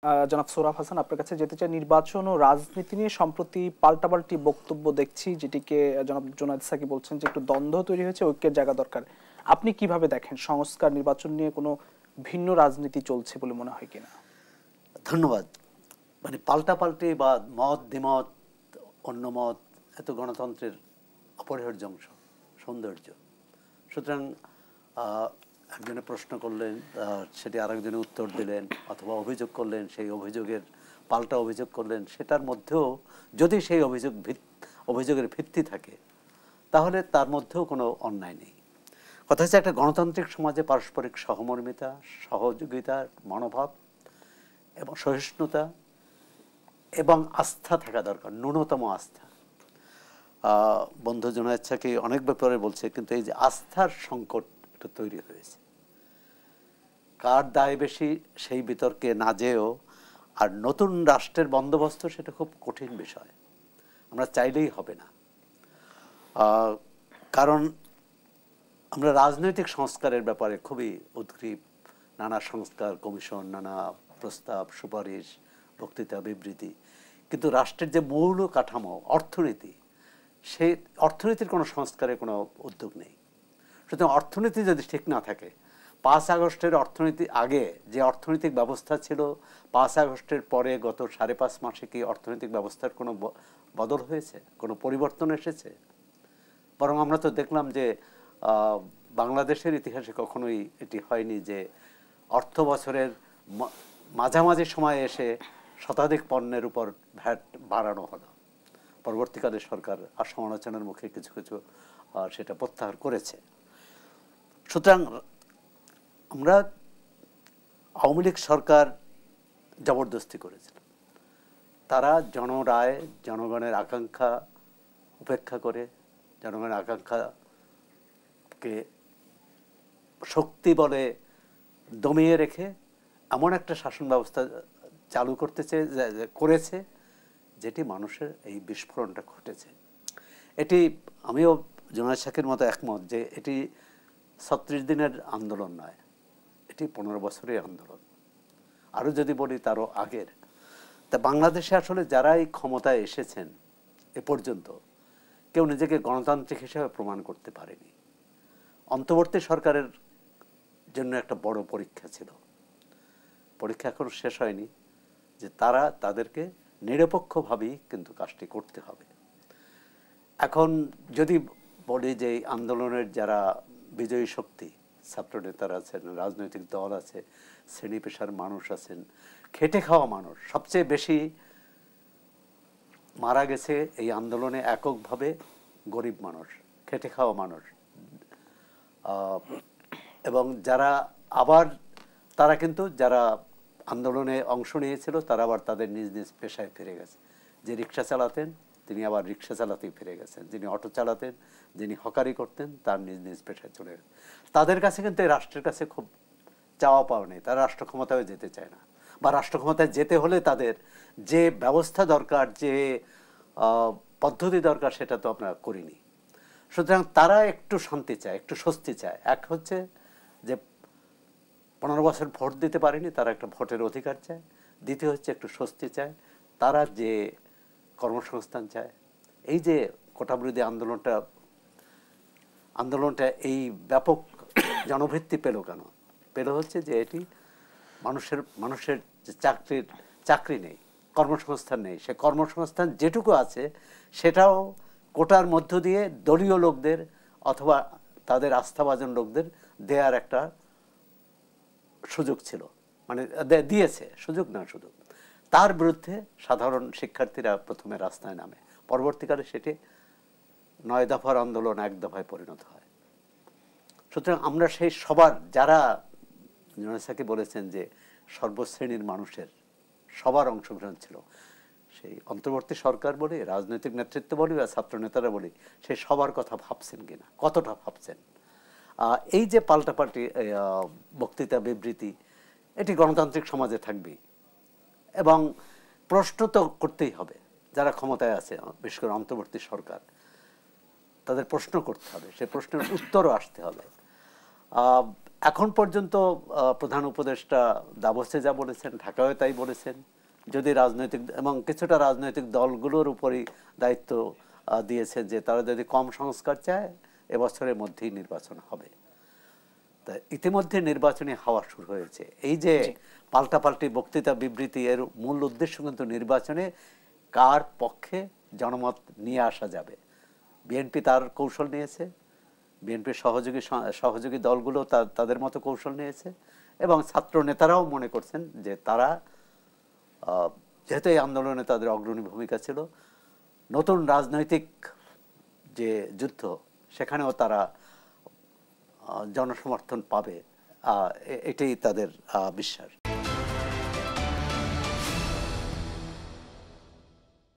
জনাব সোহরাব হাসান, আপনার কাছে যেতে চাই নির্বাচন ও রাজনীতি নিয়ে সম্প্রতি পাল্টাপাল্টি বক্তব্য দেখছি, যেটিকে জনাব জুনায়েদ সাকি বলছেন যে একটু দ্বন্দ্ব তৈরি হয়েছে, ঐক্যের জায়গা দরকার। আপনি কিভাবে দেখেন, সংস্কার নির্বাচন নিয়ে কোনো ভিন্ন রাজনীতি চলছে বলে মনে হয় কিনা? ধন্যবাদ। মানে পাল্টাপাল্টি বা মত দ্বিমত, অন্য মত, এত গণতন্ত্রের অপরিহার্য অংশ, সৌন্দর্য। সুতরাং একজনে প্রশ্ন করলেন, সেটি আরেকজনে উত্তর দিলেন, অথবা অভিযোগ করলেন, সেই অভিযোগের পাল্টা অভিযোগ করলেন। সেটার মধ্যেও যদি সেই অভিযোগের ভিত্তি থাকে, তাহলে তার মধ্যেও কোনো অন্যায় নেই। কথা হচ্ছে, একটা গণতান্ত্রিক সমাজে পারস্পরিক সহমর্মিতা, সহযোগিতার মনোভাব এবং সহিষ্ণুতা এবং আস্থা থাকা দরকার, ন্যূনতম আস্থা। বন্ধু জুনায়েদ সাকি অনেক ব্যাপারে বলছে, কিন্তু এই যে আস্থার সংকট এটা তৈরি হয়েছে। কার দায় বেশি সেই বিতর্কে না যেও, আর নতুন রাষ্ট্রের বন্দোবস্ত সেটা খুব কঠিন বিষয়, আমরা চাইলেই হবে না। কারণ আমরা রাজনৈতিক সংস্কারের ব্যাপারে খুবই উদ্গ্রীব। নানা সংস্কার কমিশন, নানা প্রস্তাব, সুপারিশ, বক্তৃতা, বিবৃতি, কিন্তু রাষ্ট্রের যে মৌল কাঠামো অর্থনীতি, সেই অর্থনীতির কোনো সংস্কারের কোনো উদ্যোগ নেই। সুতরাং অর্থনীতি যদি ঠিক না থাকে, 5 আগস্টের অর্থনীতি আগে যে অর্থনৈতিক ব্যবস্থা ছিল, 5 আগস্টের পরে গত 5.5 মাসে কি অর্থনৈতিক ব্যবস্থার কোনো বদল হয়েছে, কোনো পরিবর্তন এসেছে? বরং আমরা তো দেখলাম যে বাংলাদেশের ইতিহাসে কখনোই এটি হয়নি যে অর্থ বছরের মাঝামাঝি সময়ে এসে শতাধিক পণ্যের উপর ভ্যাট বাড়ানো হলো। পরবর্তীকালে সরকার সমালোচনার মুখে কিছু কিছু সেটা প্রত্যাহার করেছে। সুতরাং আমরা আওয়ামী লীগ সরকার জবরদস্তি করেছিল। তারা জনরায়, জনগণের আকাঙ্ক্ষা উপেক্ষা করে, জনগণের আকাঙ্ক্ষাকে শক্তি বলে দমিয়ে রেখে এমন একটা শাসন ব্যবস্থা চালু করেছে যেটি মানুষের এই বিস্ফোরণটা ঘটেছে। এটি আমিও জুনায়েদ সাকির মতো একমত যে এটি 36 দিনের আন্দোলন নয়, এটি 15 বছরের আন্দোলন, আরও যদি বলি তারও আগের। তা বাংলাদেশে আসলে যারাই ক্ষমতায় এসেছেন এ পর্যন্ত, কেউ নিজেকে গণতান্ত্রিক হিসেবে প্রমাণ করতে পারেনি। অন্তর্বর্তী সরকারের জন্য একটা বড় পরীক্ষা ছিল। পরীক্ষা এখনো শেষ হয়নি, যে তারা তাদেরকে নিরপেক্ষভাবেই কিন্তু কাজটি করতে হবে। এখন যদি বলি যে আন্দোলনের যারা বিজয়ী শক্তি, ছাত্র নেতারা আছেন, রাজনৈতিক দল আছে, শ্রেণী পেশার মানুষ আছেন, খেটে খাওয়া মানুষ সবচেয়ে বেশি মারা গেছে এই আন্দোলনে এককভাবে গরিব মানুষ, খেটে খাওয়া মানুষ। এবং যারা আবার তারা কিন্তু যারা আন্দোলনে অংশ নিয়েছিল তারা আবার তাদের নিজ নিজ পেশায় ফিরে গেছে। যে রিক্সা চালাতেন তিনি আবার রিক্সা চালাতেই ফিরে গেছেন, যিনি অটো চালাতেন, যিনি হকারি করতেন তার নিজ নিজ পেশায় চলে গেছে। তাদের কাছে কিন্তু এই রাষ্ট্রের কাছে খুব চাওয়া পাওয়া নেই, তারা রাষ্ট্র ক্ষমতায় যেতে চায় না, বা রাষ্ট্র ক্ষমতায় যেতে হলে তাদের যে ব্যবস্থা দরকার, যে পদ্ধতি দরকার সেটা তো আমরা করিনি। সুতরাং তারা একটু শান্তি চায়, একটু স্বস্তি চায়। এক হচ্ছে যে 15 বছর ভোট দিতে পারেনি, তারা একটা ভোটের অধিকার চায়। দ্বিতীয় হচ্ছে একটু স্বস্তি চায়, তারা যে কর্মসংস্থান চায়। এই যে কোটাবিরোধী আন্দোলনটা এই ব্যাপক জনভিত্তি পেল কেন? পেল হচ্ছে যে এটি মানুষের যে চাকরি নেই, কর্মসংস্থান নেই, সে কর্মসংস্থান যেটুকু আছে সেটাও কোটার মধ্য দিয়ে দলীয় লোকদের অথবা তাদের আস্থাভাজন লোকদের দেয়ার একটা সুযোগ ছিল, মানে দিয়েছে, সুযোগ না শুধু। তার বিরুদ্ধে সাধারণ শিক্ষার্থীরা প্রথমে রাস্তায় নামে, পরবর্তীকালে সেটি 9 দফার আন্দোলন 1 দফায় পরিণত হয়। সুতরাং আমরা সেই সবার, যারা জুনায়েদ সাকি বলেছেন যে সর্বশ্রেণীর মানুষের সবার অংশগ্রহণ ছিল, সেই অন্তর্বর্তী সরকার বলি, রাজনৈতিক নেতৃত্ব বলি বা ছাত্র নেতারা বলি, সেই সবার কথা ভাবছেন কিনা, কতটা ভাবছেন? এই যে পাল্টাপাল্টি বক্তৃতা, বিবৃতি, এটি গণতান্ত্রিক সমাজে থাকবেই, এবং প্রশ্ন তো করতেই হবে। যারা ক্ষমতায় আছে, বিশেষ করে অন্তর্বর্তী সরকার, তাদের প্রশ্ন করতে হবে, সে প্রশ্নের উত্তরও আসতে হবে। এখন পর্যন্ত প্রধান উপদেষ্টা দাভোসে যা বলেছেন, ঢাকায় তাই বলেছেন। যদি রাজনৈতিক এবং কিছুটা রাজনৈতিক দলগুলোর উপরই দায়িত্ব দিয়েছেন যে তারা যদি কম সংস্কার চায় এবছরের মধ্যেই নির্বাচন হবে। তা ইতিমধ্যে নির্বাচনী হাওয়া শুরু হয়েছে। এই যে পাল্টাপাল্টি বক্তৃতা বিবৃতি, এর মূল উদ্দেশ্য কিন্তু নির্বাচনে কার পক্ষে জনমত নিয়ে আসা যাবে। বিএনপি তার কৌশল নিয়েছে, বিএনপির সহযোগী দলগুলো তাদের মতো কৌশল নিয়েছে, এবং ছাত্র নেতারাও মনে করছেন যে তারা যেহেতু এই আন্দোলনে তাদের অগ্রণী ভূমিকা ছিল, নতুন রাজনৈতিক যে যুদ্ধ সেখানেও তারা জনসমর্থন পাবে, এটাই তাদের বিশ্বাস।